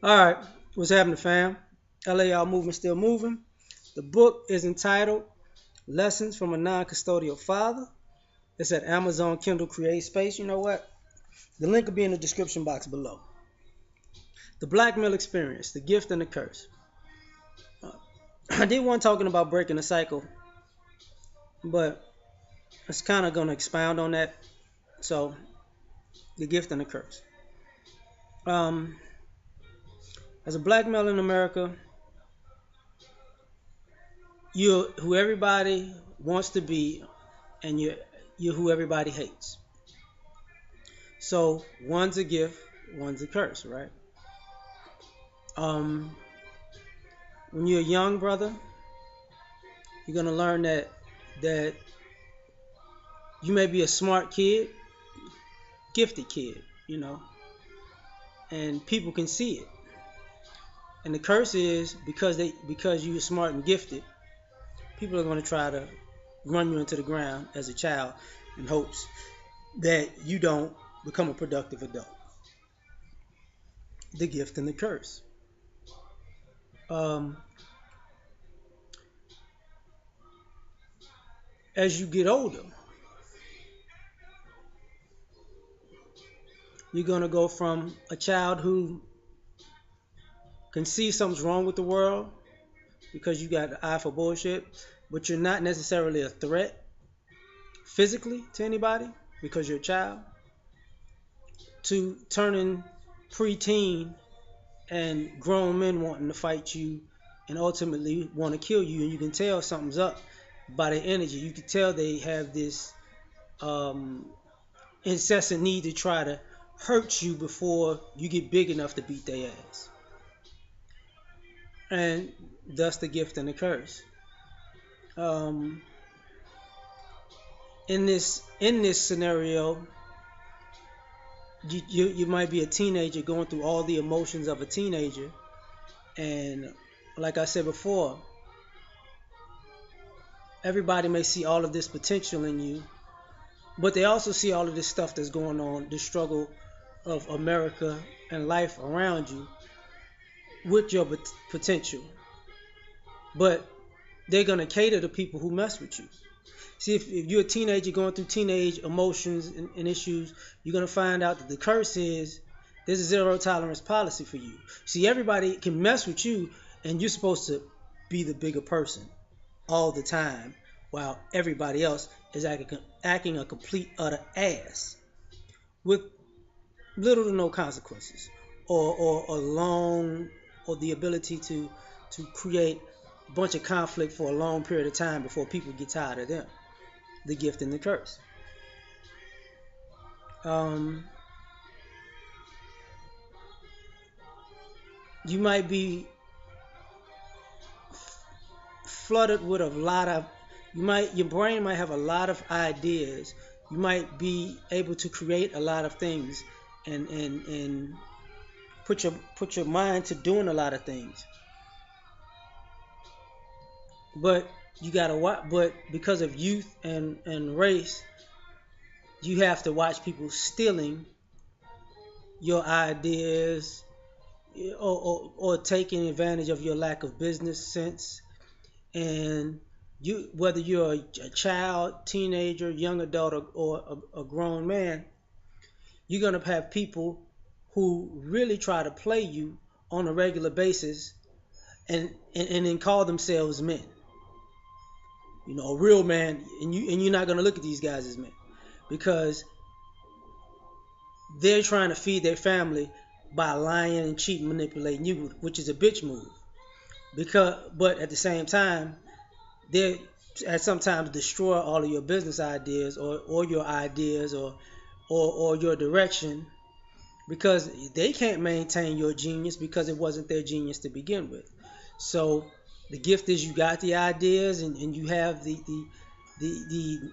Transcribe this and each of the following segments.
All right, what's happening, fam? L.A.R. movement still moving. The book is entitled Lessons from a Non-Custodial Father. It's at Amazon Kindle Create Space. You know what? The link will be in the description box below. The Black Male Experience, The Gift and the Curse. Uh, I did one talking about breaking the cycle, but it's kind of going to expound on that. So, the gift and the curse. Um, as a black male in America, you're who everybody wants to be, and you're who everybody hates. So one's a gift, one's a curse, right? Um, when you're a young brother, you're gonna learn that you may be a smart kid, gifted kid, you know, and people can see it. And the curse is because you're smart and gifted, people are gonna try to run you into the ground as a child in hopes that you don't become a productive adult. The gift and the curse. Um, as you get older, you're gonna go from a child who can see something's wrong with the world because you got an eye for bullshit, but you're not necessarily a threat physically to anybody because you're a child, to turning preteen and grown men wanting to fight you and ultimately want to kill you, and you can tell something's up by their energy. You can tell they have this um, incessant need to try to hurt you before you get big enough to beat their ass. And thus the gift and the curse. Um, in this scenario, you might be a teenager going through all the emotions of a teenager, and like I said before, everybody may see all of this potential in you, but they also see all of this stuff that's going on, the struggle of America and life around you with your potential. But they're gonna cater to people who mess with you. See, if you're a teenager going through teenage emotions and issues, you're gonna find out that the curse is there's a zero tolerance policy for you. See, everybody can mess with you, and you're supposed to be the bigger person all the time, while everybody else is acting a complete utter ass with little to no consequences, or long, or the ability to create a bunch of conflict for a long period of time before people get tired of them. The gift and the curse. Um, you might be flooded with a lot of your brain might have a lot of ideas. You might be able to create a lot of things and put your mind to doing a lot of things. But you gotta watch. But because of youth and race, you have to watch people stealing your ideas, or taking advantage of your lack of business sense. And you, whether you're a child, teenager, young adult, or a grown man, you're gonna have people who really try to play you on a regular basis, and then call themselves men. You know, a real man, and you're not gonna look at these guys as men because they're trying to feed their family by lying and cheating, manipulating you, which is a bitch move. But at the same time, they sometimes destroy all of your business ideas, or your ideas, or your direction, because they can't maintain your genius because it wasn't their genius to begin with. So the gift is you got the ideas, and you have the, the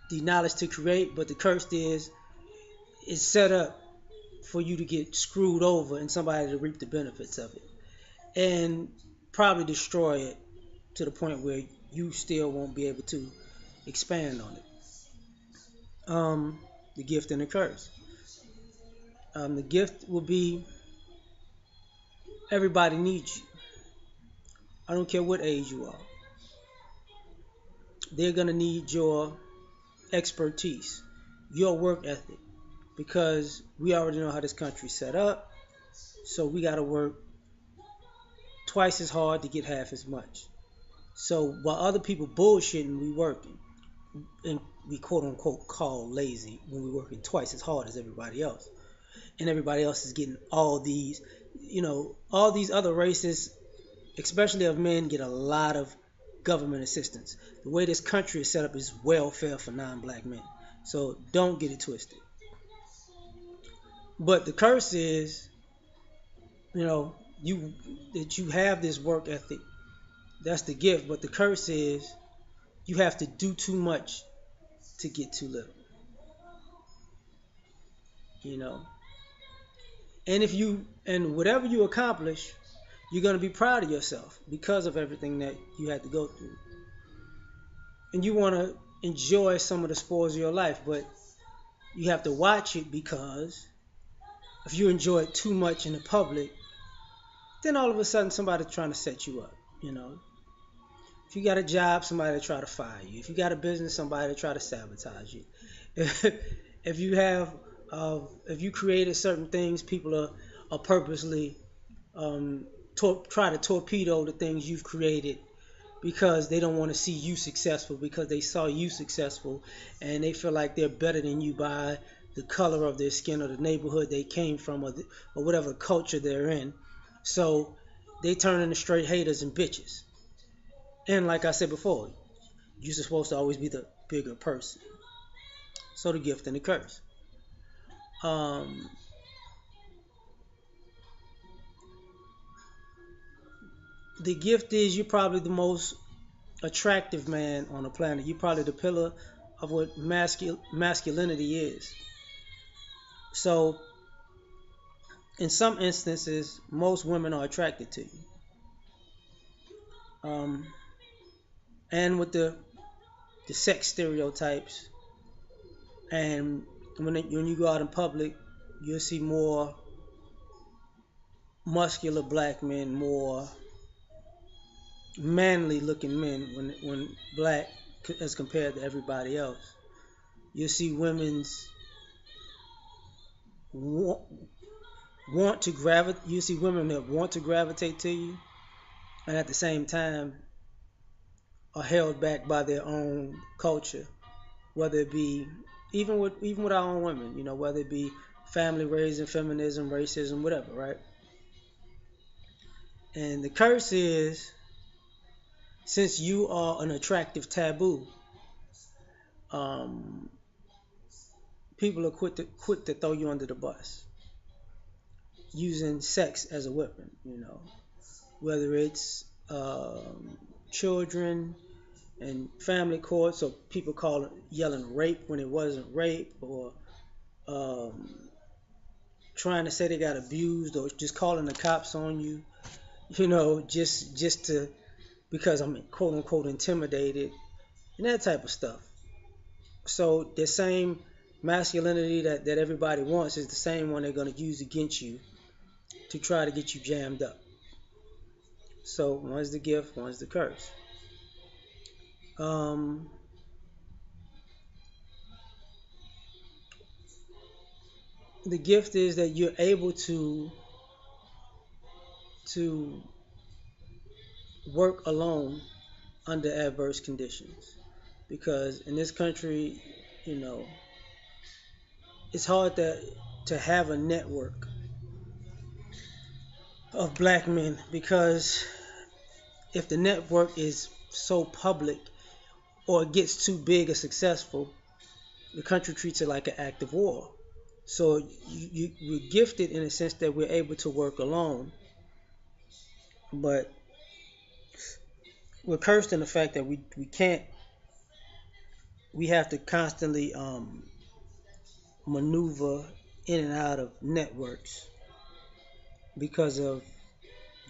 the knowledge to create, but the curse is it's set up for you to get screwed over and somebody to reap the benefits of it, and probably destroy it to the point where you still won't be able to expand on it. Um, the gift and the curse. The gift will be Everybody needs you. I don't care what age you are. They're gonna need your expertise, your work ethic, because we already know how this country's set up. So we gotta work twice as hard to get half as much. So while other people bullshitting, we working, and we quote unquote call lazy when we're working twice as hard as everybody else, and everybody else is getting all these, all these other races, especially of men, get a lot of government assistance. The way this country is set up is welfare for non-black men. So don't get it twisted. But the curse is, you that you have this work ethic. That's the gift. But the curse is you have to do too much to get too little. You know. And whatever you accomplish, you're gonna be proud of yourself because of everything that you had to go through. And you wanna enjoy some of the spoils of your life, but you have to watch it, because if you enjoy it too much in the public, then all of a sudden somebody's trying to set you up. You know, if you got a job, somebody will try to fire you. If you got a business, somebody will try to sabotage you. if you have, if you created certain things, people are purposely try to torpedo the things you've created, because they don't want to see you successful, because they saw you successful and they feel like they're better than you by the color of their skin or the neighborhood they came from, or whatever culture they're in. So they turn into straight haters and bitches. And like I said before, you're supposed to always be the bigger person. So the gift and the curse. Um, the gift is you're probably the most attractive man on the planet. You're probably the pillar of what masculinity is. So in some instances, most women are attracted to you. Um, and with the sex stereotypes, and when you go out in public, you'll see more muscular black men, more manly looking men when black as compared to everybody else. You'll see women's want to gravitate. You see women that want to gravitate to you, and at the same time are held back by their own culture, whether it be even with our own women, whether it be family raising, feminism, racism, whatever, right? And the curse is, since you are an attractive taboo, um, people are quick to throw you under the bus, using sex as a weapon. Whether it's children and family court, so people call it yelling rape when it wasn't rape, or um, trying to say they got abused, or just calling the cops on you, just to, because I'm quote unquote intimidated, and that type of stuff. So the same masculinity that everybody wants is the same one they're going to use against you to try to get you jammed up. So one's the gift, one's the curse. Um, the gift is that you're able to work alone under adverse conditions, because in this country, you know, it's hard to have a network of black men, because if the network is so public or it gets too big or successful, the country treats it like an act of war. So we're gifted in a sense that we're able to work alone, but we're cursed in the fact that we can't. We have to constantly maneuver in and out of networks because of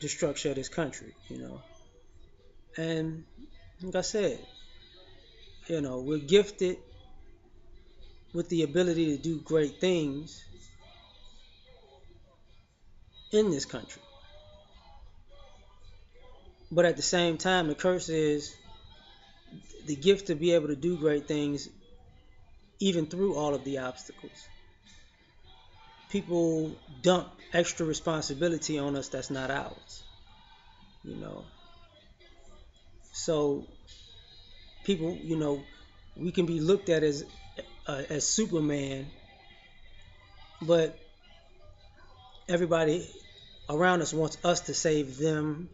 the structure of this country. And like I said, we're gifted with the ability to do great things in this country. But at the same time, the curse is the gift to be able to do great things even through all of the obstacles. People dump extra responsibility on us that's not ours, you know. So people, we can be looked at as Superman, but everybody around us wants us to save them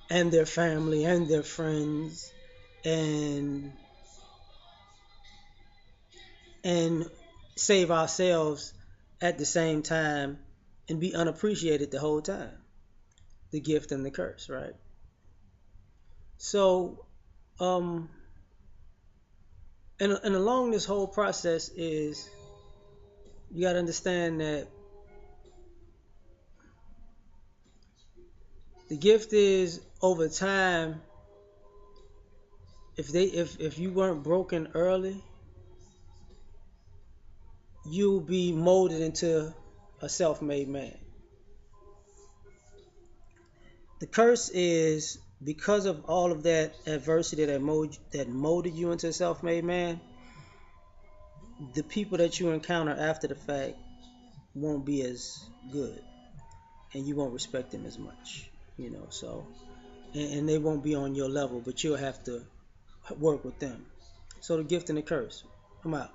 and their family and their friends and and save ourselves at the same time and be unappreciated the whole time. The gift and the curse, right? So, um, and along this whole process is you got to understand that the gift is over time. If you weren't broken early, you'll be molded into a self-made man. The curse is because of all of that adversity that molded you into a self-made man. The people that you encounter after the fact won't be as good, and you won't respect them as much. So and they won't be on your level, but you'll have to work with them. So the gift and the curse. I'm out.